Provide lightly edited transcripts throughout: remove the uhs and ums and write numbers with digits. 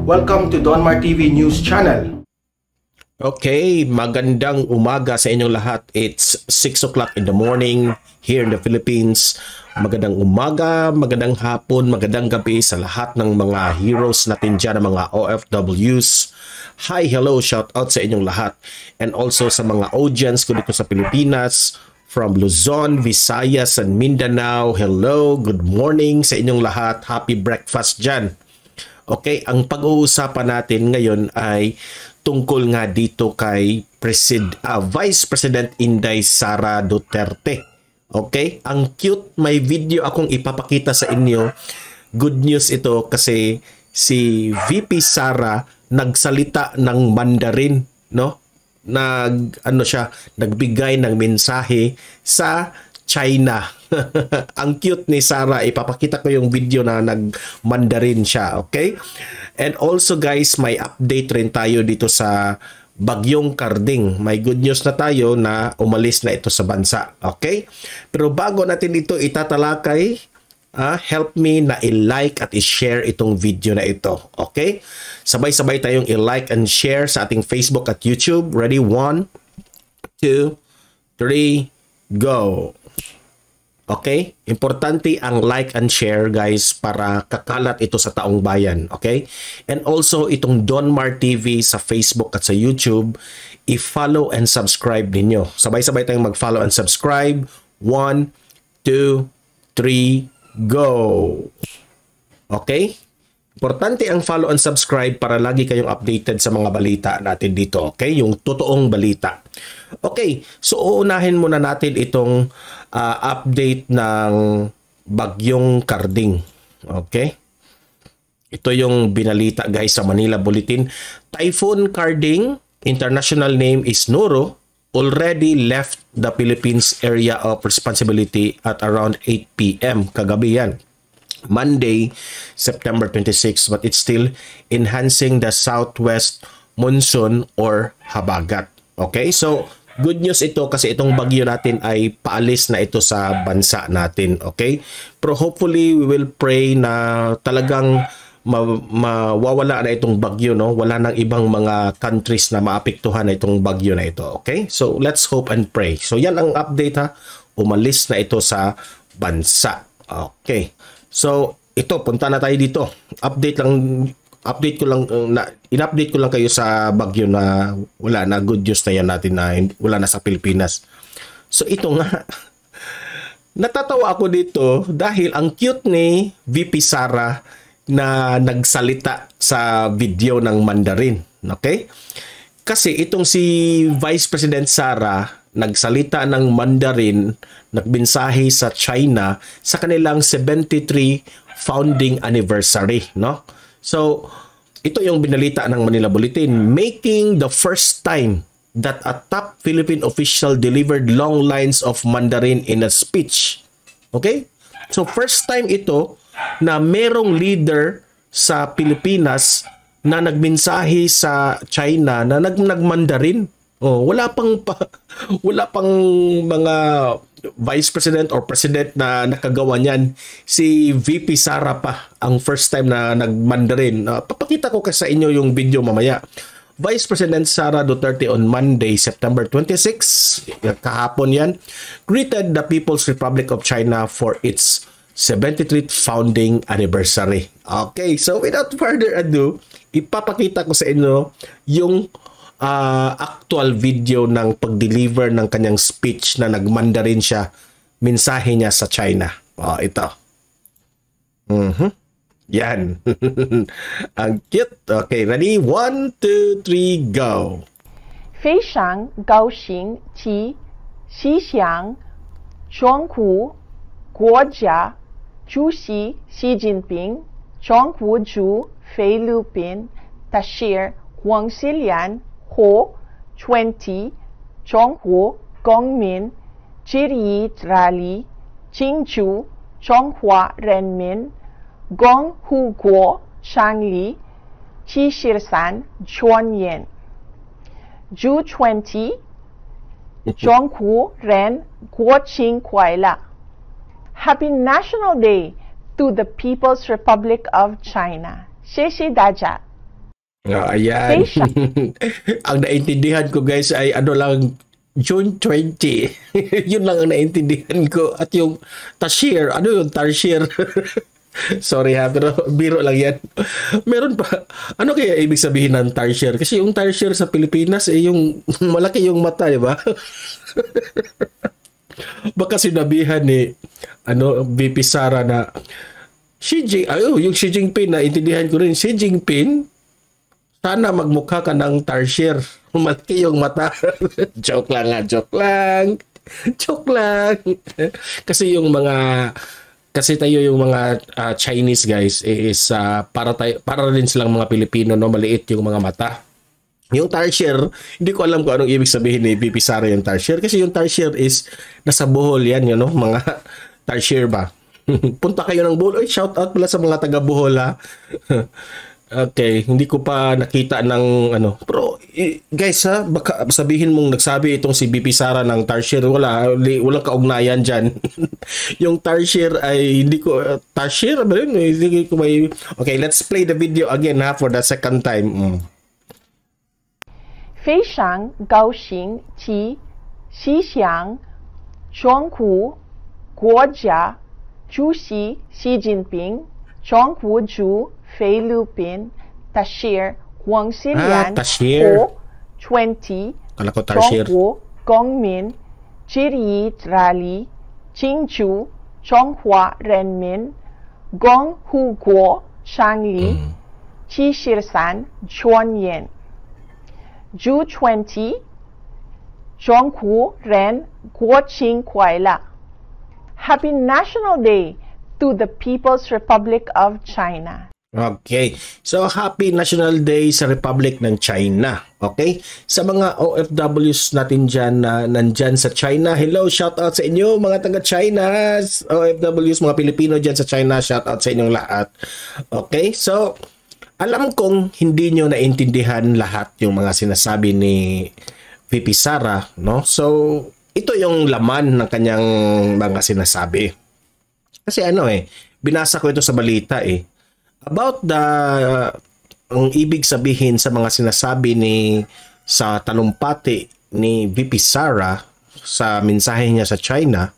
Welcome to Donmar TV News Channel. Okay, magandang umaga sa inyong lahat. It's 6 o'clock in the morning here in the Philippines. Magandang umaga, magandang hapon, magandang gabi sa lahat ng mga heroes natin dyan, mga OFWs. Hi, hello, shout out sa inyong lahat. And also sa mga audience ko dito sa Pilipinas, from Luzon, Visayas, and Mindanao. Hello, good morning sa inyong lahat. Happy breakfast dyan. Okay, ang pag-uusapan natin ngayon ay tungkol nga dito kay Vice President Inday Sara Duterte. Okay, ang cute, may video akong ipapakita sa inyo. Good news ito kasi si VP Sara nagsalita ng Mandarin, no? Nagbigay ng mensahe sa China. Ang cute ni Sara, ipapakita ko yung video na nag-Mandarin siya, okay? And also guys, may update rin tayo dito sa Bagyong Karding. May good news na tayo na umalis na ito sa bansa, okay? Pero bago natin ito itatalakay, help me na i-like at i-share itong video na ito, okay? Sabay-sabay tayong i-like and share sa ating Facebook at YouTube. Ready? 1, 2, 3, go! Okay? Importante ang like and share guys para kakalat ito sa taong bayan. Okay? And also itong Donmar TV sa Facebook at sa YouTube, i-follow and subscribe ninyo. Sabay-sabay tayong mag-follow and subscribe. 1, 2, 3, go! Okay? Importante ang follow and subscribe para lagi kayong updated sa mga balita natin dito. Okay? Yung totoong balita. Okay, so uunahin muna natin itong update ng Bagyong Karding. Okay? Ito yung binalita guys sa Manila Bulletin. Typhoon Karding, international name is Noro, already left the Philippines area of responsibility at around 8 p.m. kagabi yan. Monday, September 26, but it's still enhancing the southwest monsoon or habagat. Okay, so good news ito kasi itong bagyo natin ay paalis na ito sa bansa natin. Okay, pero hopefully we will pray na talagang mawawala na itong bagyo, no? Wala nang ibang mga countries na maapektuhan na itong bagyo na ito. Okay, so let's hope and pray. So yan ang update ha, umalis na ito sa bansa. Okay, so ito, punta na tayo dito. In-update ko lang kayo sa bagyo na wala na, good news na yan natin na wala na sa Pilipinas. So ito nga, natatawa ako dito dahil ang cute ni VP Sara na nagsalita sa video ng Mandarin. Okay? Kasi itong si Vice President Sara nagsalita ng Mandarin, nagmensahe sa China sa kanilang 73 founding anniversary, no? So, ito yung binalita ng Manila Bulletin, making the first time that a top Philippine official delivered long lines of Mandarin in a speech. Okay? So, first time ito na merong leader sa Pilipinas na nagmensahe sa China na nagmandarin. Oh, wala pang mga vice president or president na nakagawa niyan. Si VP Sara pa ang first time na nagmandarin. Papakita ko kasi sa inyo yung video mamaya. Vice President Sara Duterte on Monday, September 26, kahapon yan, greeted the People's Republic of China for its 73th founding anniversary. Okay, so without further ado, ipapakita ko sa inyo yung actual video ng pag-deliver ng kanyang speech na nagmandarin siya, mensahe niya sa China. Ito. Yan. Ang cute. Okay, ready? 1, 2, 3, go! 非常高兴及希望中国国家主席习近平、中国驻菲律宾大使黄世良和20中国公民致意大力庆祝中华人民共和国成立73周年。June 20, 中国人国庆快乐 Happy National Day to the People's Republic of China. 谢谢大家。Ayan. Facial. Ang naintindihan ko guys ay ano lang, June 20. Yun lang ang naintindihan ko. At yung Tashir, ano yung Tashir? Sorry ha, pero biro lang yan. Meron pa. Ano kaya ibig sabihin ng Tashir? Kasi yung Tashir sa Pilipinas, yung malaki yung mata, di ba? Baka sinabihan ni VP Sara na yung Xi Jinping, na intindihan ko rin, Xi Jinping, sana magmukha ka ng Tarsier. Malaki yung mata. Joke lang nga, joke lang. Joke lang. Kasi tayo yung mga Chinese guys is para rin silang mga Pilipino, no, maliit yung mga mata. Yung Tarsier, hindi ko alam kung anong ibig sabihin ni VP Sara yung Tarsier, kasi yung Tarsier is nasa Bohol yan, no, mga Tarsier ba. Punta kayo ng Bohol. Oy, shout out pala sa mga taga Bohol ha. Okay, hindi ko pa nakita ng Pero guys ha, baka sabihin mong nagsabi itong si VP Sara ng Tarsier. Walang kaugnayan dyan. Yung Tarsier ay hindi ko Tarsier ba yun? Hindi ko may. Okay, let's play the video again ha for the second time. 非常高兴及希望中国国家主席习近平、中国驻菲律宾Tashir Huang Xilian Tashir. 和20 Kala ko Tarsier. 中国公民致意大力庆祝中华人民共和国成立73周年。祝20中国人国庆快乐 Happy National Day to the People's Republic of China. Okay. So, Happy National Day sa Republic ng China. Okay? Sa mga OFWs natin dyan na nandyan sa China, hello, shout out sa inyo mga taga-China. OFWs, mga Pilipino dyan sa China, shout out sa inyong lahat. Okay? So, alam kong hindi nyo naintindihan lahat yung mga sinasabi ni VP Sara, no? So, ito yung laman ng kanyang mga sinasabi. Kasi binasa ko ito sa balita about ang ibig sabihin sa mga sinasabi sa talumpati ni VP Sara sa mensahe niya sa China,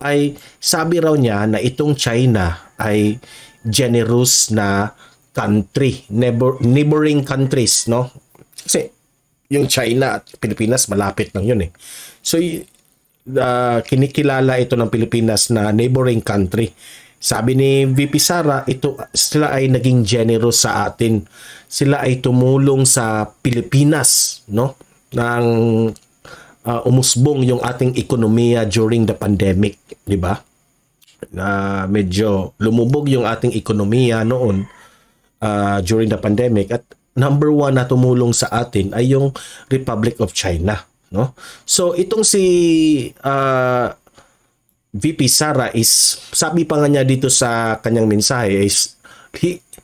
ay sabi raw niya na itong China ay generous na country, neighboring countries, no? Kasi yung China at Pilipinas malapit lang yun So kinikilala ito ng Pilipinas na neighboring country. Sabi ni VP Sara, sila ay naging generous sa atin. Sila ay tumulong sa Pilipinas, no? Nang umusbong yung ating ekonomiya during the pandemic, di ba? Na medyo lumubog yung ating ekonomiya noon during the pandemic, at number one na tumulong sa atin ay yung Republic of China, no? So itong si VP Sara is, sabi pa nga niya dito sa kanyang mensahe, is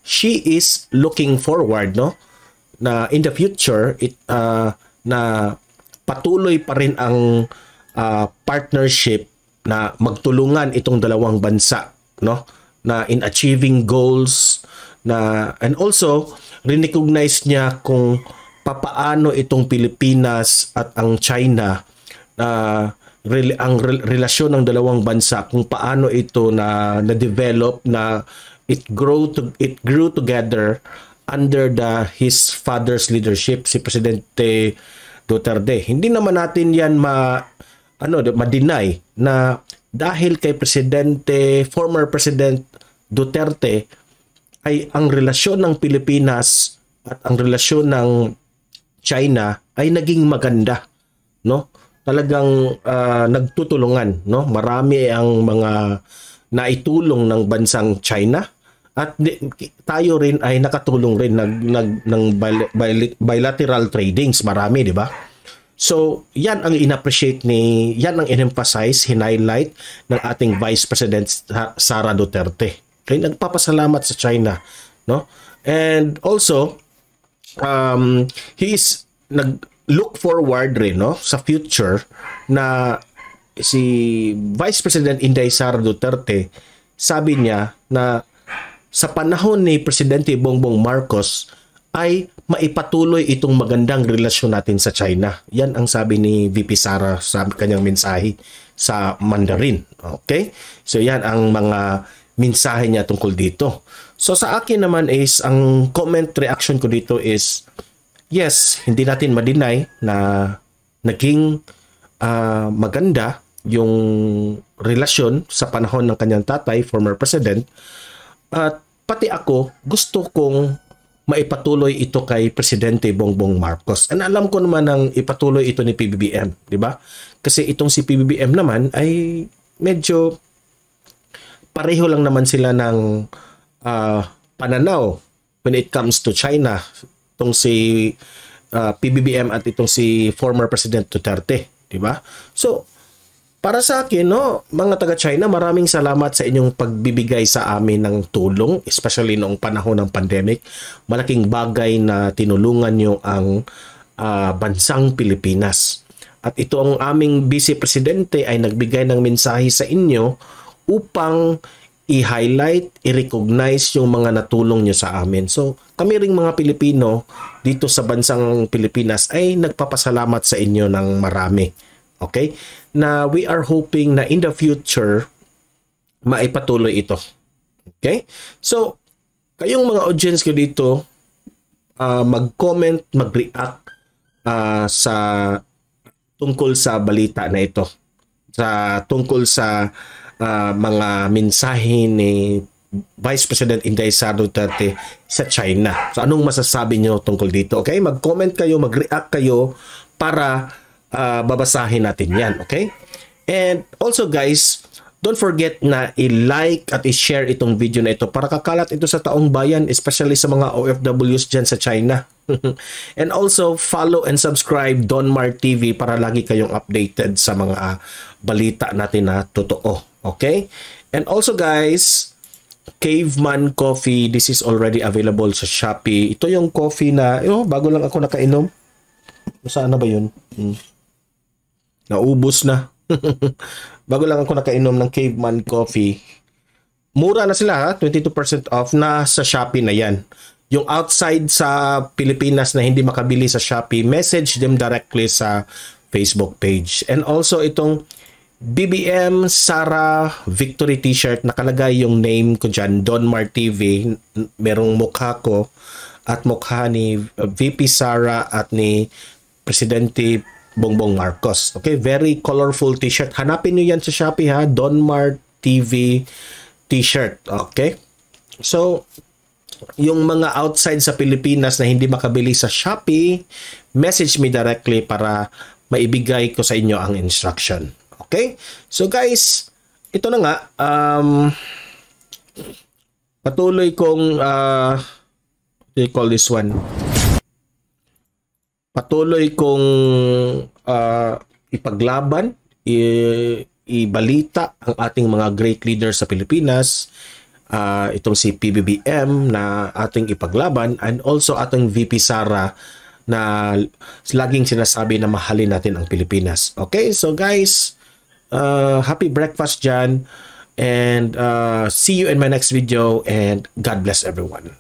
she is looking forward, no, na in the future na patuloy pa rin ang partnership na magtulungan itong dalawang bansa, no, na in achieving goals and also recognize niya kung papaano itong Pilipinas at ang China ang relasyon ng dalawang bansa, kung paano ito na-develop, na it grew together under his father's leadership, si Presidente Duterte. Hindi naman natin yan ma-deny na dahil kay former President Duterte, ay ang relasyon ng Pilipinas at ang relasyon ng China ay naging maganda, no? Talagang nagtutulungan, no? Marami ang mga naitulong ng bansang China, at tayo rin ay nakatulong rin ng bilateral tradings, marami, di ba? So, yan ang in-appreciate yan ang in-emphasize, hin-highlight ng ating Vice President Sara Duterte. Kaya nagpapasalamat sa China, no? And also, he is nag-look forward rin, no, sa future, na si Vice President Inday Sara Duterte, sabi niya na sa panahon ni Presidente Bongbong Marcos ay maipatuloy itong magandang relasyon natin sa China. Yan ang sabi ni VP Sara sa kanyang mensahe sa Mandarin. Okay? So yan ang mga mensahe niya tungkol dito. So sa akin naman is, ang comment reaction ko dito is, yes, hindi natin ma-deny na naging maganda yung relasyon sa panahon ng kanyang tatay, former president. At pati ako, gusto kong maipatuloy ito kay Presidente Bongbong Marcos. And alam ko naman ang ipatuloy ito ni PBBM, di ba? Kasi itong si PBBM naman ay medyo pareho lang naman sila ng pananaw when it comes to China. Itong si PBBM at itong si former President Duterte, di ba? So, para sa akin, no, mga taga-China, maraming salamat sa inyong pagbibigay sa amin ng tulong, especially noong panahon ng pandemic. Malaking bagay na tinulungan nyo ang bansang Pilipinas. At ito ang aming Vice Presidente ay nagbigay ng mensahe sa inyo upang i-highlight, i-recognize yung mga natulong nyo sa amin. So, kami ring mga Pilipino dito sa bansang Pilipinas ay nagpapasalamat sa inyo ng marami. Okay? Na we are hoping na in the future, maipatuloy ito. Okay? So, kayong mga audience ko dito, mag-comment, mag-react sa tungkol sa balita na ito. Tungkol sa mga mensahe ni Vice President Inday Sara Duterte sa China. So, anong masasabi nyo tungkol dito? Okay? Mag-comment kayo, mag-react kayo para babasahin natin yan, okay? And also guys, don't forget na i-like at i-share itong video na ito para kakalat ito sa taong bayan, especially sa mga OFWs dyan sa China. And also, follow and subscribe Donmar TV para lagi kayong updated sa mga balita natin na totoo, okay? And also guys, Caveman Coffee, this is already available sa Shopee. Ito yung coffee na, bago lang ako nakainom. Saan na ba yun? Naubos na. Bago lang ako nakainom ng Caveman Coffee. Mura na sila ha, 22% off na sa Shopee na yan. Yung outside sa Pilipinas na hindi makabili sa Shopee, message them directly sa Facebook page. And also itong BBM Sara Victory t-shirt, nakalagay yung name ko dyan, Donmar TV. Merong mukha ko at mukha ni VP Sara at ni Presidente Bongbong Marcos. Okay, very colorful t-shirt. Hanapin niyo yan sa Shopee ha, Donmar TV t-shirt. Okay? So, yung mga outside sa Pilipinas na hindi makabili sa Shopee, message me directly para maibigay ko sa inyo ang instruction. Okay? So guys, ito na nga, patuloy kong what do you call this one? Patuloy kong ipaglaban, ibalita ang ating mga great leaders sa Pilipinas, itong si PBBM na ating ipaglaban, and also ating VP Sara na laging sinasabi na mahalin natin ang Pilipinas. Okay, so guys, happy breakfast dyan, and see you in my next video, and God bless everyone.